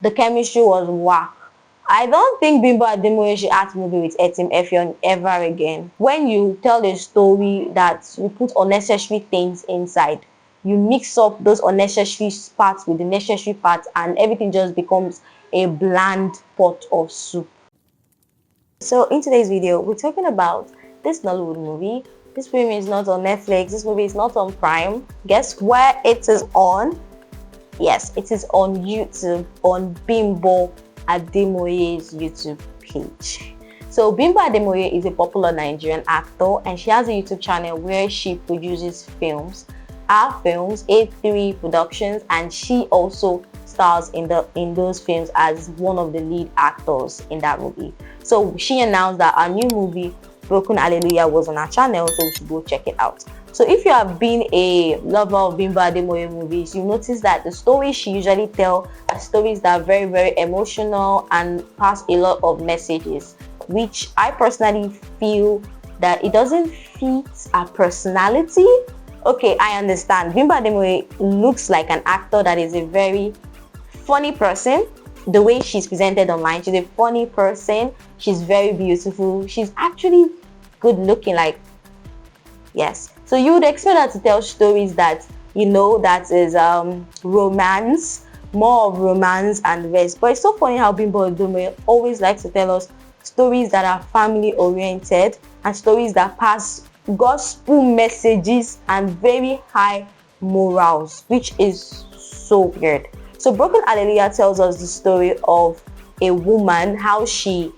The chemistry was whack. I don't think Bimbo Ademoye should act movie with Etim Effion ever again. When you tell a story that you put unnecessary things inside, you mix up those unnecessary parts with the necessary parts, and everything just becomes a bland pot of soup. So in today's video, we're talking about this Nollywood movie. This movie is not on Netflix. This movie is not on Prime. Guess where it is on? Yes, it is on YouTube, on Bimbo Ademoye's YouTube page. So Bimbo Ademoye is a popular Nigerian actor, and she has a YouTube channel where she produces films. Her films, A3 Productions, and she also stars in those films as one of the lead actors in that movie. So she announced that her new movie, Broken Hallelujah, was on her channel, so we should go check it out. So if you have been a lover of Bimbo Ademoye movies, you notice that the stories she usually tells are stories that are very, very emotional and pass a lot of messages, which I personally feel that it doesn't fit her personality. Okay, I understand. Bimbo Ademoye looks like an actor that is a very funny person. The way she's presented online, she's a funny person. She's very beautiful. She's actually good looking, like, yes. So you would expect her to tell stories that, that is romance, more of romance and the rest. But it's so funny how Bimbo Ademoye always likes to tell us stories that are family oriented and stories that pass gospel messages and very high morals, which is so weird. So Broken Hallelujah tells us the story of a woman, how she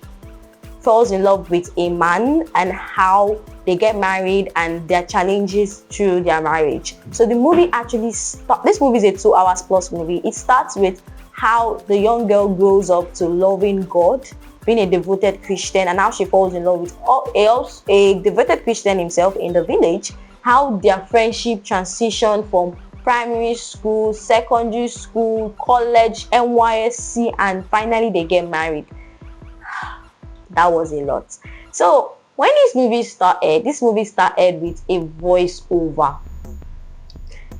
falls in love with a man and how they get married and their challenges through their marriage. So the movie actually this movie is a 2 hours plus movie. It starts with how the young girl grows up to loving God, being a devoted Christian, and how she falls in love with a devoted Christian himself in the village, how their friendship transitioned from primary school, secondary school, college, NYSC, and finally they get married. That was a lot. So when this movie started with a voiceover.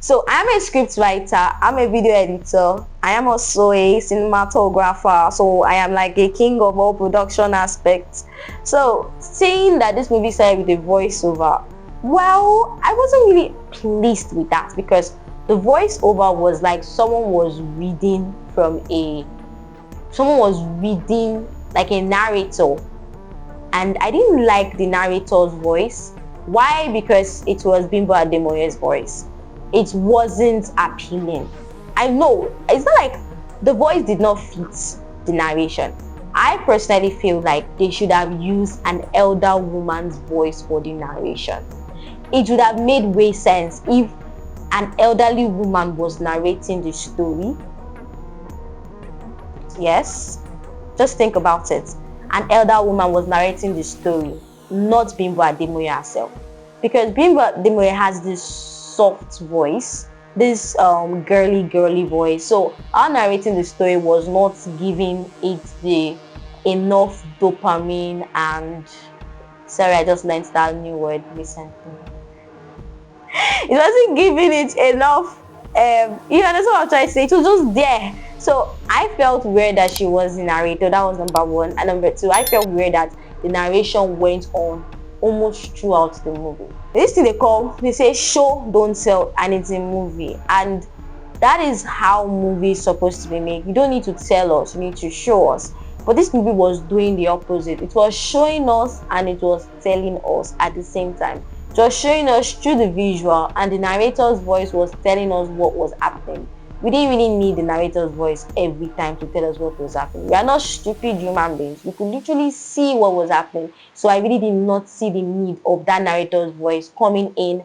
So I'm a script writer, I'm a video editor, I am also a cinematographer, so I am like a king of all production aspects. So seeing that this movie started with a voiceover, well, I wasn't really pleased with that, because the voiceover was like someone was reading like a narrator, and I didn't like the narrator's voice. Why? Because it was Bimbo Ademoye's voice. It wasn't appealing. I know it's not like the voice did not fit the narration. I personally feel like they should have used an elder woman's voice for the narration. It would have made way sense if an elderly woman was narrating the story. Yes, just think about it. An elder woman was narrating the story, not Bimbo Ademoye herself. Because Bimbo Ademoye has this soft voice, this girly voice. So our narrating the story was not giving it the enough dopamine and sorry, I just learned that new word recently. It wasn't giving it enough. You understand what I'm trying to say? It was just there. So I felt weird that she was the narrator. That was number one. And number two, I felt weird that the narration went on almost throughout the movie. This thing they say show don't tell, and it's a movie, and that is how movies supposed to be made. You don't need to tell us, you need to show us. But this movie was doing the opposite. It was showing us and it was telling us at the same time. It was showing us through the visual, and the narrator's voice was telling us what was happening. We didn't really need the narrator's voice every time to tell us what was happening. We are not stupid human beings. We could literally see what was happening. So I really did not see the need of that narrator's voice coming in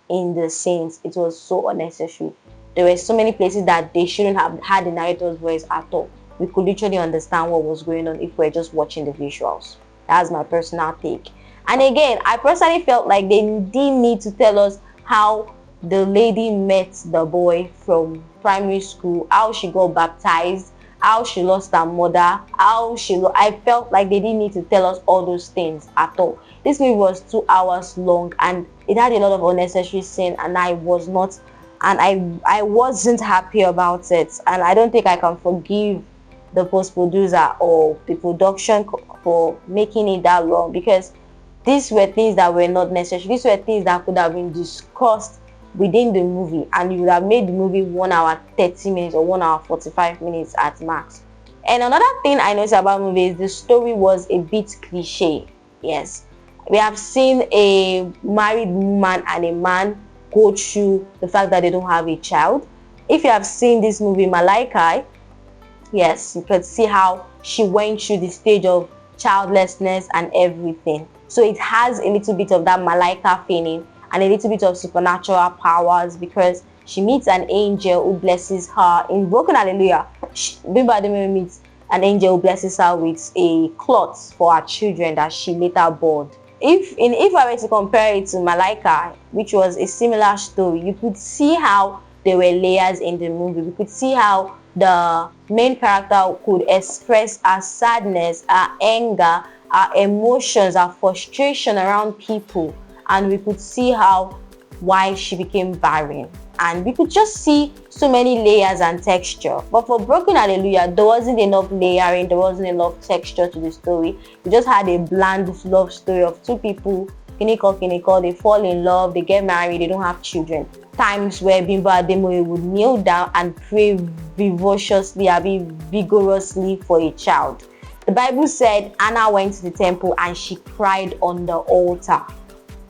the scenes. It was so unnecessary. There were so many places that they shouldn't have had the narrator's voice at all. We could literally understand what was going on if we're just watching the visuals. That's my personal take. And again, I personally felt like they didn't need to tell us how the lady met the boy from primary school, how she got baptized, how she lost her mother, I felt like they didn't need to tell us all those things at all. This movie was 2 hours long and it had a lot of unnecessary sin, and I wasn't happy about it, and I don't think I can forgive the post-producer or the production for making it that long, because these were things that were not necessary. These were things that could have been discussed within the movie, and you would have made the movie 1 hour 30 minutes or 1 hour 45 minutes at max. And another thing I noticed about the movie is the story was a bit cliche. Yes, we have seen a married woman and a man go through the fact that they don't have a child. If you have seen this movie Malaika, yes, you could see how she went through the stage of childlessness and everything. So it has a little bit of that Malaika feeling and a little bit of supernatural powers, because she meets an angel who blesses her. In Broken Hallelujah, Bimbo Ademoye meets an angel who blesses her with a cloth for her children that she later bore. If I were to compare it to Malaika, which was a similar story, you could see how there were layers in the movie. We could see how the main character could express her sadness, her anger, her emotions, her frustration around people, and we could see how why she became barren, and we could just see so many layers and texture. But for Broken Hallelujah, there wasn't enough layering, there wasn't enough texture to the story. We just had a bland love story of two people, kiniko, they fall in love, they get married, they don't have children. Times where Bimbo Ademoye would kneel down and pray vigorously for a child. The Bible said Anna went to the temple and she cried on the altar.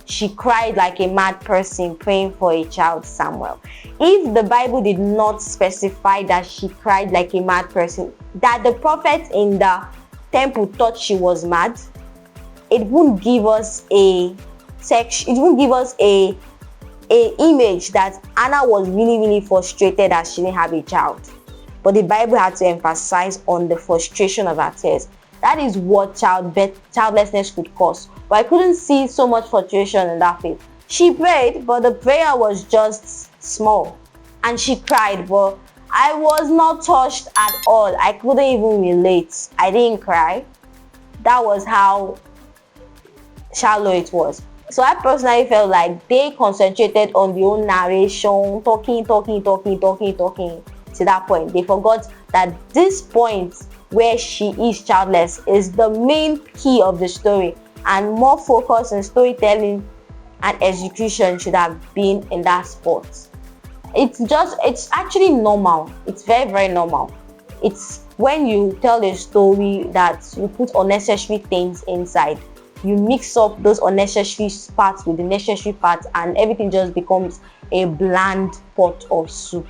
She cried like a mad person praying for a child, Samuel. If the Bible did not specify that she cried like a mad person, that the prophet in the temple thought she was mad, it wouldn't give us a text, it wouldn't give us a image that Anna was really frustrated that she didn't have a child. But the Bible had to emphasize on the frustration of her tears. That is what childlessness could cause. But I couldn't see so much frustration in that faith. She prayed, but the prayer was just small. And she cried, but I was not touched at all. I couldn't even relate. I didn't cry. That was how shallow it was. So I personally felt like they concentrated on the own narration, talking to that point. They forgot that this point where she is childless is the main key of the story, and more focus on storytelling and execution should have been in that spot. It's actually normal. It's very normal. It's when you tell a story that you put unnecessary things inside. You mix up those unnecessary parts with the necessary parts, and everything just becomes a bland pot of soup.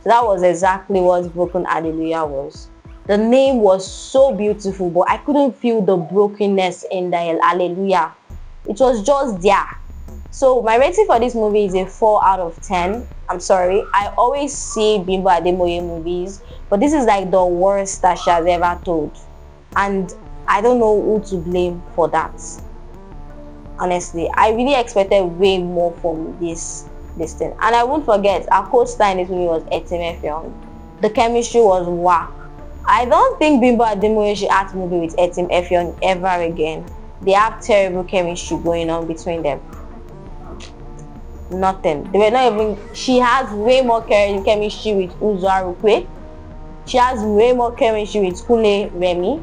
So that was exactly what Broken Hallelujah was. The name was so beautiful, but I couldn't feel the brokenness in the Hallelujah. It was just there. So my rating for this movie is a 4 out of 10. I'm sorry, I always see Bimbo Ademoye movies, but this is like the worst that she has ever told. And I don't know who to blame for that. Honestly, I really expected way more from this thing. And I won't forget, our co-star in this movie was HALLELUYAH. The chemistry was whack. I don't think Bimbo Ademoye should act movie with HALLELUYAH ever again. They have terrible chemistry going on between them. Nothing. They were not even. She has way more chemistry with Uzarukwe. She has way more chemistry with Kule Remy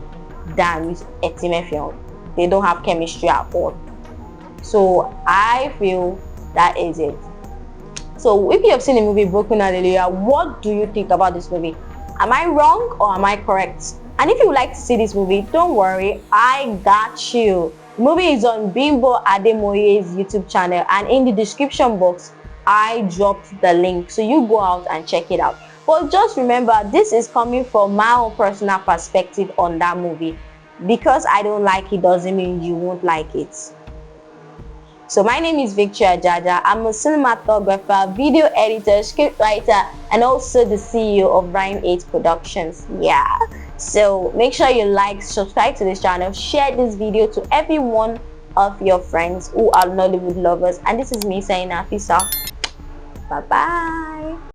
than with HALLELUYAH. They don't have chemistry at all. So I feel that is it. So if you have seen the movie Broken Hallelujah, what do you think about this movie? Am I wrong or am I correct? And if you would like to see this movie, don't worry, I got you. The movie is on Bimbo Ademoye's YouTube channel, and in the description box, I dropped the link. So you go out and check it out. But just remember, this is coming from my own personal perspective on that movie. Because I don't like it doesn't mean you won't like it. So my name is Victoria Jaja. I'm a cinematographer, video editor, script writer, and also the CEO of Rhyme 8 Productions. Yeah. So make sure you like, subscribe to this channel, share this video to every one of your friends who are Nollywood lovers. And this is me saying, peace out. Bye-bye.